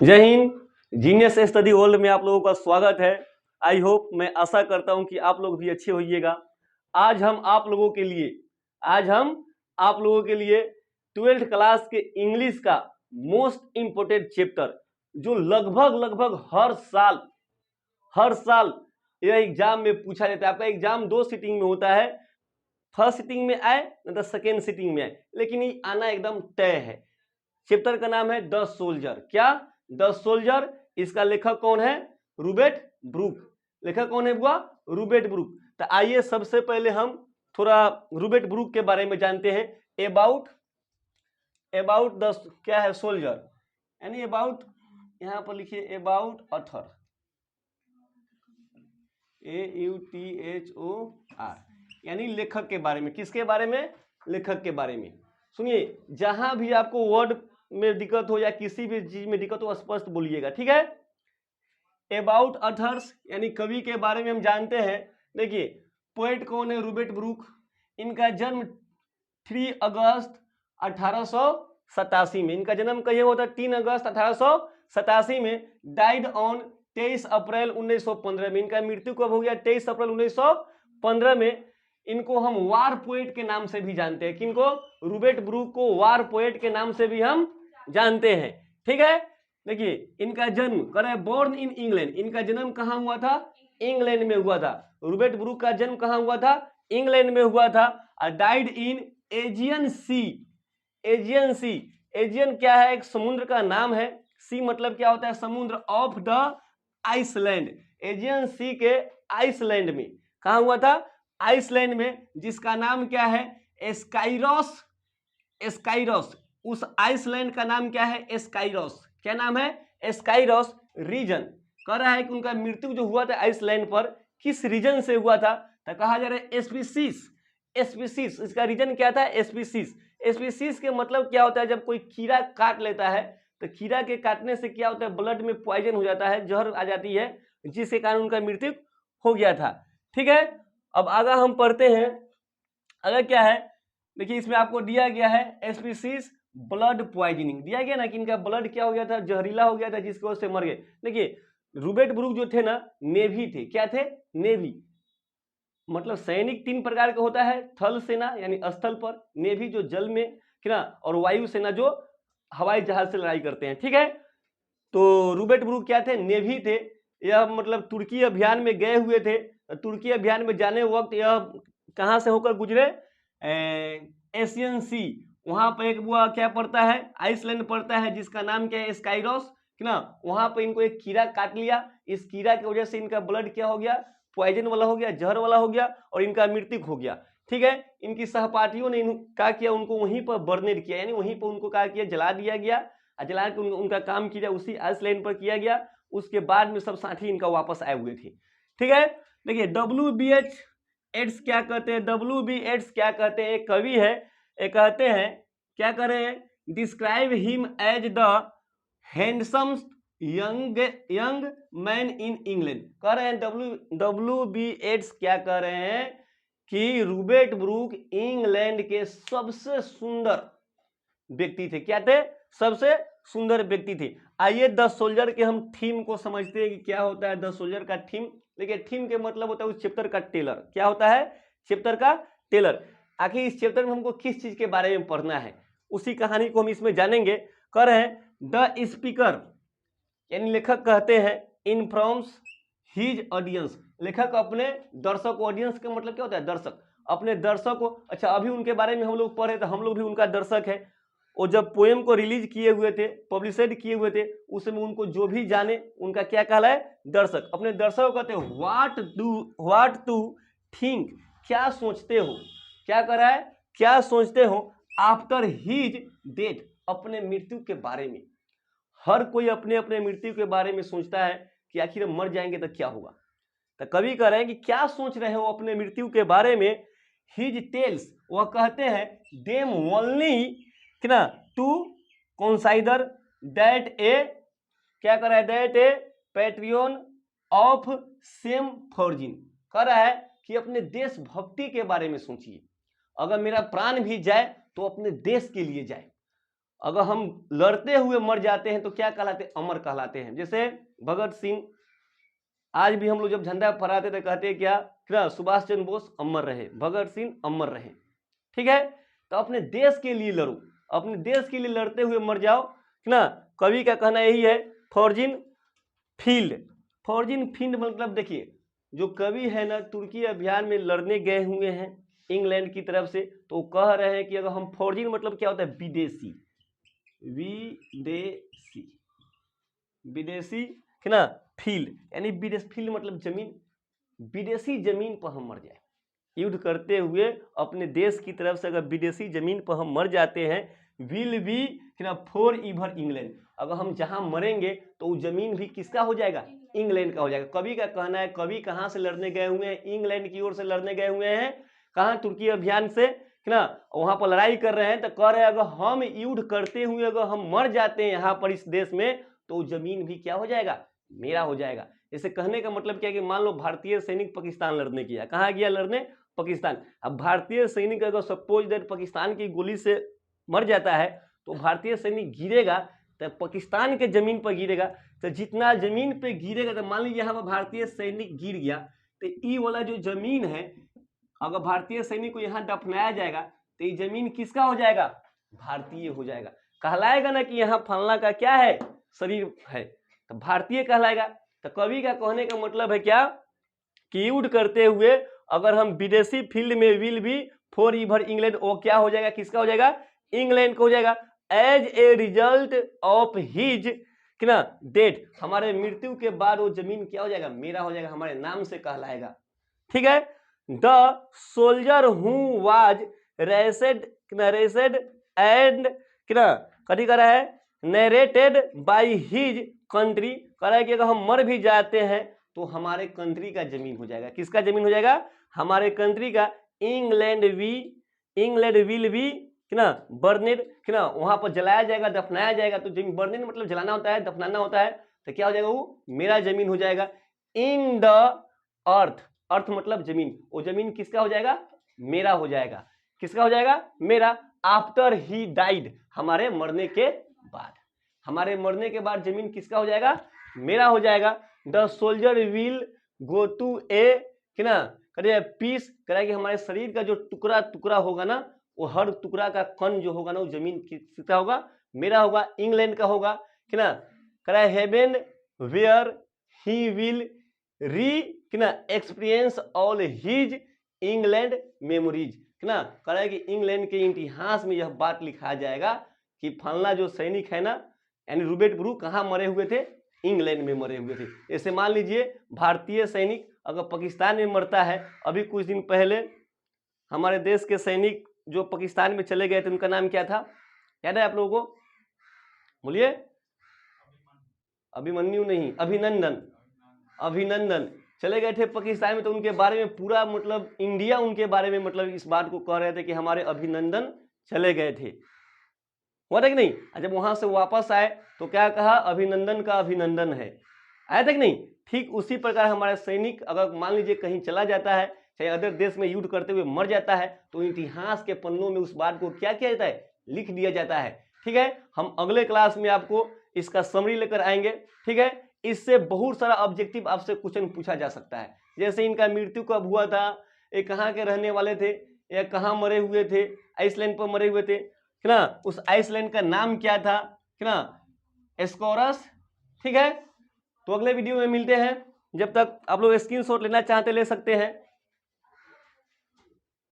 जय Hind. Genius study world में आप लोगों का स्वागत है। आई होप, मैं आशा करता हूं कि आप लोग भी अच्छे होइएगा। आज हम आप लोगों के लिए 12th क्लास के इंग्लिश का मोस्ट इम्पोर्टेंट चैप्टर, जो लगभग हर साल यह एग्जाम में पूछा जाता है। आपका एग्जाम 2 सीटिंग में होता है, फर्स्ट सीटिंग में आए न तो सेकेंड सीटिंग में आए, लेकिन ये आना एकदम तय है। चैप्टर का नाम है द सोल्जर। क्या? The soldier. इसका लेखक कौन है? Rupert Brooke. लेखक कौन है बुआ? Rupert Brooke. तो आइए सबसे पहले हम थोड़ा रूबर्ट ब्रूक के बारे में जानते हैं। अबाउट द क्या है सोल्जर, यानी अबाउट, यहां पर लिखिए अबाउट ऑथर, AUTHOR, यानी लेखक के बारे में। किसके बारे में? लेखक के बारे में। सुनिए, जहां भी आपको वर्ड में दिक्कत हो या किसी भी चीज में दिक्कत हो, स्पष्ट बोलिएगा, ठीक है। अबाउट ऑथर्स यानी कवि के बारे में हम जानते हैं। देखिए, पोएट कौन है? Rupert Brooke. इनका जन्म 3 अगस्त 1887 में, इनका जन्म कहीं हुआ था? 3 अगस्त 1887 में। डाइड ऑन 23 अप्रैल 1915 में। इनका मृत्यु कब हो गया? 23 अप्रैल 1915 में। इनको हम वार पोएट के नाम से भी जानते हैं। किनको? रूबर्ट ब्रूक को वार पोएट के नाम से भी हम जानते हैं, ठीक है। देखिए, इनका जन्म कर है बोर्न इन इंग्लैंड। इनका जन्म कहां हुआ था? इंग्लैंड में हुआ था। रूबर्ट ब्रूक का जन्म कहां हुआ था? इंग्लैंड में हुआ था। और died in Aegean sea. Aegean sea, Aegean क्या है? एक समुद्र का नाम है। सी मतलब क्या होता है? समुद्र। ऑफ द आइसलैंड, एजियन सी के आइसलैंड में। कहा हुआ था? आइसलैंड में, जिसका नाम क्या है? एस्काइरोस। एस्काइरोस, उस आइसलैंड का नाम क्या है? एस्काइरोस। क्या नाम है? एस्काइरोस रीजन। कह रहा है कि उनका मृत्यु जो हुआ था आइसलैंड पर, किस रीजन से हुआ था? तो कहा जा रहा है एस्पीसीस। एस्पीसीस, इसका रीजन क्या था? एस्पीसीस। एस्पीसीस के मतलब क्या होता है? जब कोई कीड़ा काट लेता है तो कीड़ा के काटने से क्या होता है? ब्लड में पॉइजन हो जाता है, जहर आ जाती है, जिसके कारण उनका मृत्यु हो गया था, ठीक है। अब आगे हम पढ़ते हैं। अगर क्या है, देखिए इसमें आपको दिया गया है स्पीसीज ब्लड पॉइजनिंग दिया गया ना, कि इनका ब्लड क्या हो गया था? जहरीला हो गया था, जिसकी वजह से मर गए। देखिए, रूबर्ट ब्रूक जो थे ना, नेवी थे। क्या थे? नेवी मतलब सैनिक 3 प्रकार का होता है। थल सेना यानी स्थल पर, नेवी जो जल में, है ना, और वायु सेना जो हवाई जहाज से लड़ाई करते हैं, ठीक है। तो रूबर्ट ब्रूक क्या थे? नेवी थे। यह मतलब तुर्की अभियान में गए हुए थे। तुर्की अभियान में जाने वक्त यह कहां से होकर गुजरे? एशियन सी। वहां पर एक बुआ क्या पड़ता है? आइसलैंड पड़ता है, जिसका नाम क्या है? स्काइरोस, है ना। वहां पर इनको एक कीड़ा काट लिया। इस कीड़ा की वजह से इनका ब्लड क्या हो गया? पॉइजन वाला हो गया, जहर वाला हो गया, और इनका मृत्यु हो गया, ठीक है। इनकी सहपाठियों ने क्या किया? उनको वहीं पर बर्नेड किया, यानी वहीं पर उनको क्या किया? जला दिया गया। जला के उनका काम किया उसी आइसलैंड पर किया गया। उसके बाद में सब साथी इनका वापस आए हुए थे, ठीक है। देखिए, WBH एड्स क्या कहते हैं? WB एड्स क्या कहते हैं? एक कवि है, एक कहते हैं, क्या कर रहे हैं? Describe him as the handsome young man in England. कह रहे हैं WB एड्स क्या कह रहे हैं? कि रूबर्ट ब्रूक इंग्लैंड के सबसे सुंदर व्यक्ति थे। क्या थे? सबसे सुंदर व्यक्ति थे। आइए द सोल्जर के हम थीम को समझते हैं कि क्या होता है द सोल्जर का थीम। देखिए, थीम के मतलब होता है उस चैप्टर का टेलर। क्या होता है? चैप्टर का टेलर। आखिर इस चैप्टर में हमको किस चीज के बारे में पढ़ना है, उसी कहानी को हम इसमें जानेंगे। कह रहे हैं द स्पीकर, यानी लेखक कहते हैं, इन्फॉर्म्स हिज ऑडियंस। लेखक अपने दर्शक, ऑडियंस का मतलब क्या होता है? दर्शक। अपने दर्शक को, अच्छा अभी उनके बारे में हम लोग पढ़े तो हम लोग भी उनका दर्शक है। वो जब पोएम को रिलीज किए हुए थे, पब्लिशड किए हुए थे, उसमें उनको जो भी जाने उनका क्या कहलाए? दर्शक। अपने दर्शक को कहते हैं व्हाट टू थिंक, क्या सोचते हो? क्या कर रहा है? क्या सोचते हो? आफ्टर हिज डेथ, अपने मृत्यु के बारे में। हर कोई अपने अपने मृत्यु के बारे में सोचता है कि आखिर मर जाएंगे तो क्या होगा। तो कवि कह रहे हैं कि क्या सोच रहे हो अपने मृत्यु के बारे में। हिज टेल्स, वह कहते हैं, देम ओनली, ना, टू कंसीडर दैट ए, क्या कर रहा है? That a pattern of same foreign. कह रहा है कि अपने देशभक्ति के बारे में सोचिए। अगर मेरा प्राण भी जाए तो अपने देश के लिए जाए। अगर हम लड़ते हुए मर जाते हैं तो क्या कहलाते हैं? अमर कहलाते हैं। जैसे भगत सिंह, आज भी हम लोग जब झंडा फहराते थे कहते हैं क्या? सुभाष चंद्र बोस अमर रहे, भगत सिंह अमर रहे। ठीक है, तो अपने देश के लिए लड़ो, अपने देश के लिए लड़ते हुए मर जाओ ना। कवि का कहना यही है, फॉर्जिन फील्ड। फॉर्जिन फील्ड मतलब देखिए, जो कवि है ना, तुर्की अभियान में लड़ने गए हुए हैं इंग्लैंड की तरफ से, तो कह रहे हैं कि अगर हम फॉर्जिन मतलब क्या होता है? विदेशी, विदेशी, विदेशी है ना। फील्ड यानी विदेश, फील्ड मतलब जमीन, विदेशी जमीन पर हम मर जाए, युद्ध करते हुए अपने देश की तरफ से अगर विदेशी जमीन पर हम मर जाते हैं, विल बी फॉर ईवर इंग्लैंड। अगर हम जहां मरेंगे तो वो जमीन भी किसका हो जाएगा? इंग्लैंड का हो जाएगा। कवि का कहना है, कवि कहां से लड़ने गए हुए हैं? इंग्लैंड की ओर से लड़ने गए हुए हैं। कहां? तुर्की अभियान से, है ना। वहां पर लड़ाई कर रहे हैं, तो कह रहे हैं अगर हम युद्ध करते हुए अगर हम मर जाते हैं यहाँ पर इस देश में, तो जमीन भी क्या हो जाएगा? मेरा हो जाएगा। इसे कहने का मतलब क्या है कि मान लो भारतीय सैनिक पाकिस्तान लड़ने गया, कहाँ गया लड़ने? पाकिस्तान। अब भारतीय सैनिक अगर सपोज दैट पाकिस्तान की गोली से मर जाता है, तो भारतीय सैनिक गिरेगा तो पाकिस्तान के जमीन पर गिरेगा, तो जितना जमीन पे गिरेगा, तो मान लीजिए यहाँ पर भारतीय सैनिक गिर गया, तो ये वाला जो जमीन है, अगर भारतीय सैनिक को यहाँ दफनाया जाएगा तो ये जमीन किसका हो जाएगा? भारतीय हो जाएगा। कहलाएगा ना कि यहाँ फलना का क्या है? शरीर है, तो भारतीय कहलाएगा। तो कवि का कहने का मतलब है क्या कि युद्ध करते हुए अगर हम विदेशी फील्ड में विल भी फॉर ईवर इंग्लैंड, वो क्या हो जाएगा? किसका हो जाएगा? इंग्लैंड का हो जाएगा। As a result of his death, हमारे मृत्यु के बाद वो जमीन क्या हो जाएगा? मेरा हो जाएगा, हमारे नाम से कहलाएगा। ठीक है। The soldier who was raced and कथी कर रहा है? नरेटेड बाई हिज कंट्री, कह रहा है कि अगर हम मर भी जाते हैं तो हमारे कंट्री का जमीन हो जाएगा। किसका जमीन हो जाएगा? हमारे कंट्री का। इंग्लैंड विल बी बर्नेड, वहां पर जलाया जाएगा, दफनाया जाएगा। तो जमीन बर्नेड मतलब जलाना होता है, दफनाना होता है, तो क्या हो जाएगा? वो मेरा जमीन हो जाएगा। इन द अर्थ, अर्थ मतलब जमीन, वो जमीन किसका हो जाएगा? मेरा हो जाएगा। किसका हो जाएगा? मेरा। आफ्टर ही डाइड, हमारे मरने के बाद, हमारे मरने के बाद जमीन किसका हो जाएगा? मेरा हो जाएगा। The soldier will go to a peace, कि हमारे शरीर का जो टुकड़ा टुकड़ा होगा ना, वो हर टुकड़ा का कण जो होगा ना, वो जमीन किसका होगा? मेरा होगा, इंग्लैंड का होगा। हेवन वेयर ही विल री experience all his England memories, कह रहा है कि इंग्लैंड के इतिहास में यह बात लिखा जाएगा कि फलना जो सैनिक है ना, यानी रूबेट ब्रू कहाँ मरे हुए थे? इंग्लैंड में मरे हुए थे। ऐसे मान लीजिए भारतीय सैनिक अगर पाकिस्तान में मरता है, अभी कुछ दिन पहले हमारे देश के सैनिक जो पाकिस्तान में चले गए थे, उनका नाम क्या था? याद है आप लोगों को? बोलिए। अभिमन्यु नहीं, अभिनंदन। अभिनंदन चले गए थे पाकिस्तान में, तो उनके बारे में पूरा मतलब इंडिया उनके बारे में मतलब इस बात को कह रहे थे कि हमारे अभिनंदन चले गए थे, हुआ था कि नहीं? जब वहां से वापस आए तो क्या कहा? अभिनंदन का अभिनंदन है। आया था कि नहीं? ठीक उसी प्रकार हमारे सैनिक अगर मान लीजिए कहीं चला जाता है, चाहे अदर देश में युद्ध करते हुए मर जाता है, तो इतिहास के पन्नों में उस बात को क्या किया जाता है? लिख दिया जाता है। ठीक है, हम अगले क्लास में आपको इसका समरी लेकर आएंगे। ठीक है, इससे बहुत सारा ऑब्जेक्टिव आपसे क्वेश्चन पूछा जा सकता है। जैसे इनका मृत्यु कब हुआ था, ये कहाँ के रहने वाले थे, या कहाँ मरे हुए थे? आइसलैंड पर मरे हुए थे, है ना। उस आइसलैंड का नाम क्या था, है ना? एस्कोरस। ठीक है, तो अगले वीडियो में मिलते हैं। जब तक आप लोग स्क्रीनशॉट लेना चाहते ले सकते हैं।